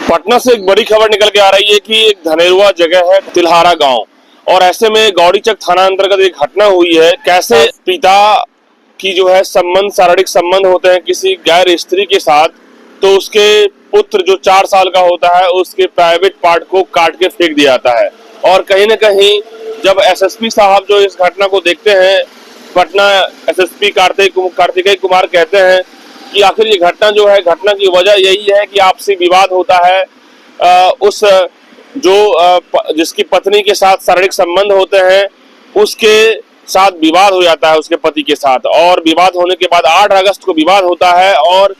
पटना से एक बड़ी खबर निकल के आ रही है कि एक धनेरुआ जगह है तिलहारा गांव, और ऐसे में गौरीचक थाना अंतर्गत एक घटना हुई है। कैसे पिता की जो है संबंध, शारीरिक संबंध होते हैं किसी गैर स्त्री के साथ, तो उसके पुत्र जो 4 साल का होता है उसके प्राइवेट पार्ट को काट के फेंक दिया जाता है। और कहीं न कहीं जब एसएसपी साहब जो इस घटना को देखते हैं, पटना एसएसपी कार्तिकेय कुमार कहते हैं कि आखिर ये घटना जो है, घटना की वजह यही है कि आपसी विवाद होता है। उस जिसकी पत्नी के साथ शारीरिक संबंध होते हैं उसके साथ विवाद हो जाता है उसके पति के साथ, और विवाद होने के बाद 8 अगस्त को विवाद होता है और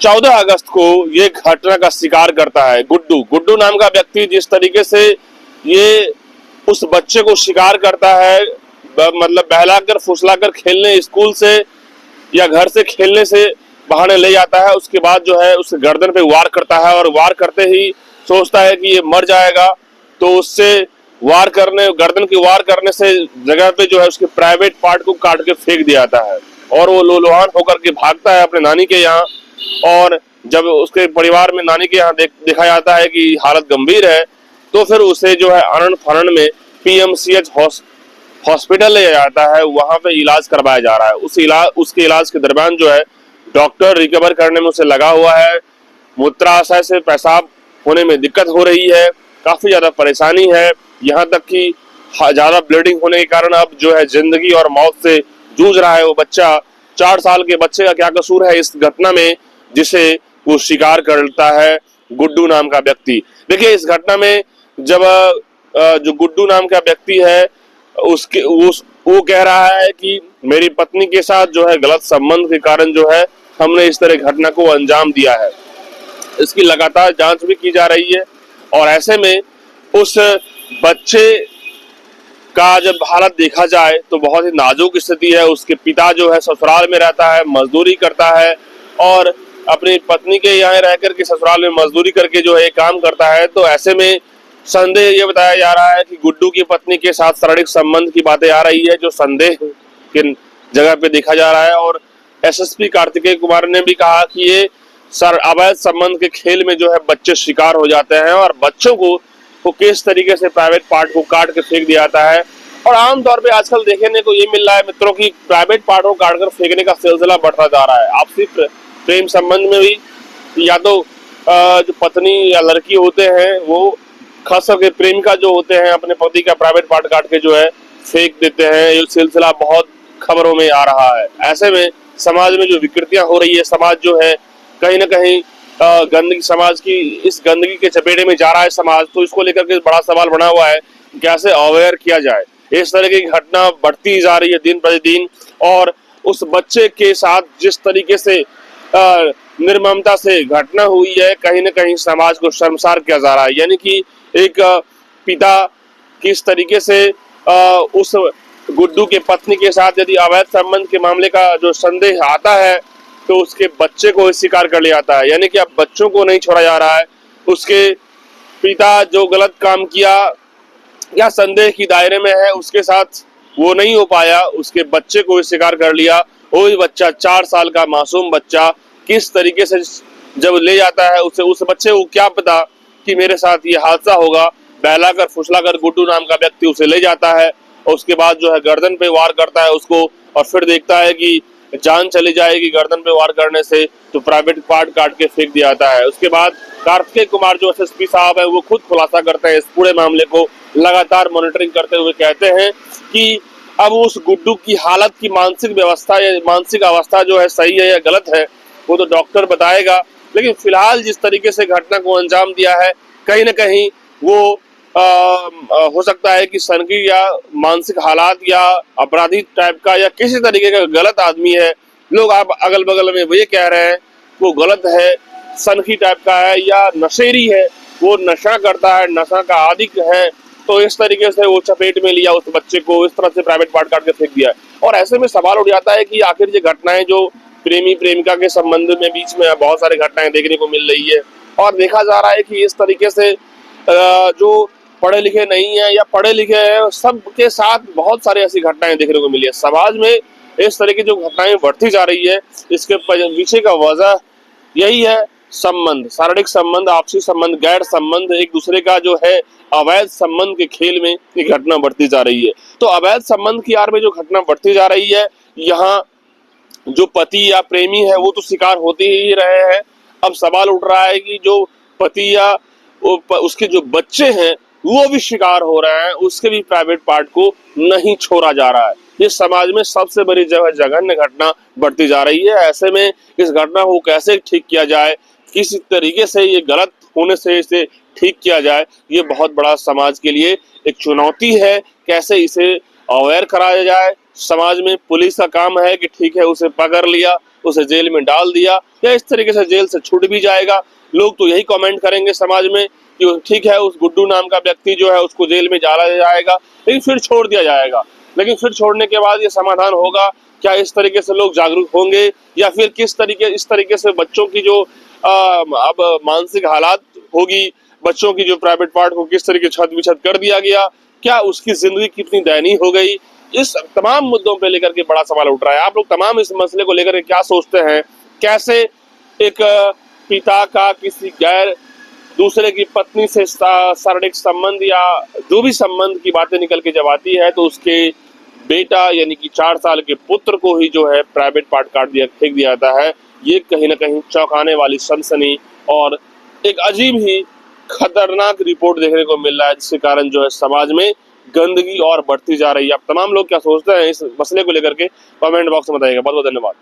14 अगस्त को ये घटना का शिकार करता है गुड्डू नाम का व्यक्ति। जिस तरीके से ये उस बच्चे को शिकार करता है, मतलब बहलाकर फुसलाकर खेलने स्कूल से या घर से खेलने से बहाने ले जाता है, उसके बाद जो है उसके गर्दन पे वार करता है और वार करते ही सोचता है कि ये मर जाएगा, तो उससे गर्दन की वार करने से जगह पे जो है उसके प्राइवेट पार्ट को काट के फेंक दिया जाता है और वो लोलुहान होकर के भागता है अपने नानी के यहाँ। और जब उसके परिवार में नानी के यहाँ देखा जाता है कि हालत गंभीर है, तो फिर उसे जो है आनन फानन में पीएमसीएच हॉस्पिटल ले जाता है, वहां पे इलाज करवाया जा रहा है। उसके इलाज के दरमियान जो है डॉक्टर रिकवर करने में उसे लगा हुआ है। मूत्राशय से पेशाब होने में दिक्कत हो रही है, काफी ज्यादा परेशानी है, यहाँ तक कि ज्यादा ब्लीडिंग होने के कारण अब जो है जिंदगी और मौत से जूझ रहा है वो बच्चा। 4 साल के बच्चे का क्या कसूर है इस घटना में जिसे वो शिकार करता है गुड्डू नाम का व्यक्ति। देखिए इस घटना में जब जो गुड्डू नाम का व्यक्ति है वो कह रहा है कि मेरी पत्नी के साथ जो है गलत संबंध के कारण जो है हमने इस तरह घटना को अंजाम दिया है। इसकी लगातार जांच भी की जा रही है और ऐसे में उस बच्चे का जब हालत देखा जाए तो बहुत ही नाजुक स्थिति है। उसके पिता जो है ससुराल में रहता है, मजदूरी करता है और अपनी पत्नी के यहाँ रह करके ससुराल में मजदूरी करके जो है काम करता है। तो ऐसे में संदेह ये बताया जा रहा है कि गुड्डू की पत्नी के साथ शारीरिक संबंध की बातें आ रही है, जो संदेह के जगह पे देखा जा रहा है। और एसएसपी कार्तिकेय कुमार ने भी कहा कि ये अवैध संबंध के खेल में जो है बच्चे शिकार हो जाते हैं और बच्चों को किस तरीके से प्राइवेट पार्ट को काट के फेंक दिया जाता है। और आमतौर पे आजकल देखने को ये मिल रहा है मित्रों की प्राइवेट पार्ट को काट कर फेंकने का सिलसिला बढ़ता जा रहा है। आपसी प्रेम संबंध में भी या तो जो पत्नी या लड़की होते हैं वो खास करके प्रेमिका जो होते हैं अपने पति का प्राइवेट पार्ट काट के जो है फेंक देते हैं। ये सिलसिला बहुत खबरों में आ रहा है। ऐसे में समाज में जो विकृतियां हो रही है, समाज जो है कहीं ना कहीं गंदगी, समाज की इस गंदगी के चपेटे में जा रहा है समाज। तो इसको लेकर के बड़ा सवाल बना हुआ है कैसे अवेयर किया जाए। इस तरह की घटना बढ़ती जा रही है दिन प्रतिदिन और उस बच्चे के साथ जिस तरीके से निर्ममता से घटना हुई है, कहीं ना कहीं समाज को शर्मसार किया जा रहा है। यानी कि एक पिता किस तरीके से उस गुड्डू के पत्नी के साथ यदि अवैध संबंध के मामले का जो संदेह आता है तो उसके बच्चे को स्वीकार कर लिया जाता है। यानी कि अब बच्चों को नहीं छोड़ा जा रहा है। उसके पिता जो गलत काम किया या संदेह की दायरे में है उसके साथ वो नहीं हो पाया, उसके बच्चे को स्वीकार कर लिया। वही बच्चा 4 साल का मासूम बच्चा किस तरीके से जब ले जाता है उस बच्चे को क्या पता कि मेरे साथ ये हादसा होगा। बहलाकर फुसलाकर गुड्डू नाम का व्यक्ति उसे ले जाता है और उसके बाद जो है गर्दन पे वार करता है उसको, और फिर देखता है कि जान चली जाएगी गर्दन पे वार करने से, तो प्राइवेट पार्ट काट के फेंक दिया जाता है। उसके बाद कार्तिकेय कुमार जो एसएसपी साहब है वो खुद खुलासा करते हैं इस पूरे मामले को, लगातार मॉनिटरिंग करते हुए कहते हैं कि अब उस गुड्डू की हालत की मानसिक व्यवस्था या मानसिक अवस्था जो है सही है या गलत है वो तो डॉक्टर बताएगा। लेकिन फिलहाल जिस तरीके से घटना को अंजाम दिया है कहीं ना कहीं वो हो सकता है कि सनकी या मानसिक हालात या अपराधी टाइप का या किसी तरीके का गलत आदमी है। लोग आप अगल बगल में वो ये कह रहे हैं वो गलत है, सनकी टाइप का है या नशेरी है, वो नशा करता है, नशा का आदी है। तो इस तरीके से वो चपेट में लिया उस बच्चे को, इस तरह से प्राइवेट पार्ट काट के फेंक दिया है। और ऐसे में सवाल उठ जाता है कि आखिर ये घटनाएं जो प्रेमी प्रेमिका के संबंध में बीच में बहुत सारी घटनाएं देखने को मिल रही है और देखा जा रहा है कि इस तरीके से जो पढ़े लिखे नहीं है या पढ़े लिखे हैं सबके साथ बहुत सारी ऐसी घटनाएं देखने को मिली है। समाज में इस तरह की जो घटनाएं बढ़ती जा रही है इसके पीछे का वजह यही है संबंध, शारीरिक संबंध, आपसी संबंध, गैर संबंध, एक दूसरे का जो है अवैध संबंध के खेल में ये घटना बढ़ती जा रही है। तो अवैध संबंध की आड़ में जो घटना बढ़ती जा रही है, यहाँ जो पति या प्रेमी है वो तो शिकार होते ही रहे हैं। अब सवाल उठ रहा है कि जो पति या उसके जो बच्चे हैं वो भी शिकार हो रहे हैं, उसके भी प्राइवेट पार्ट को नहीं छोड़ा जा रहा है। ये समाज में सबसे बड़ी जघन्य घटना बढ़ती जा रही है। ऐसे में इस घटना को कैसे ठीक किया जाए, किस तरीके से ये गलत होने से इसे ठीक किया जाए, ये बहुत बड़ा समाज के लिए एक चुनौती है। कैसे इसे अवेयर कराया जाए, समाज में पुलिस का काम है कि ठीक है उसे पकड़ लिया, उसे जेल में डाल दिया, या इस तरीके से जेल से छूट भी जाएगा। लोग तो यही कमेंट करेंगे समाज में कि ठीक है उस गुड्डू नाम का व्यक्ति जो है उसको जेल में डाला जाएगा, लेकिन फिर छोड़ दिया जाएगा। लेकिन फिर छोड़ने के बाद ये समाधान होगा क्या? इस तरीके से लोग जागरूक होंगे, या फिर इस तरीके से बच्चों की जो अब मानसिक हालात होगी, बच्चों की जो प्राइवेट पार्ट को किस तरीके छत विछत कर दिया गया, क्या उसकी जिंदगी कितनी दयनीय हो गई, इस तमाम मुद्दों पे लेकर के बड़ा सवाल उठ रहा है। आप लोग तमाम इस मसले को लेकर के क्या सोचते हैं? कैसे एक पिता का किसी गैर दूसरे की पत्नी से शारीरिक संबंध या जो भी संबंध की बातें निकल के जब आती है, तो उसके बेटा यानी कि 4 साल के पुत्र को ही जो है प्राइवेट पार्ट काट दिया, फेंक दिया जाता है। ये कहीं ना कहीं चौंकाने वाली, सनसनी और एक अजीब ही खतरनाक रिपोर्ट देखने को मिल रहा है, जिसके कारण जो है समाज में गंदगी और बढ़ती जा रही है। अब तमाम लोग क्या सोचते हैं इस मसले को लेकर के कमेंट बॉक्स में बताइएगा। बहुत बहुत धन्यवाद।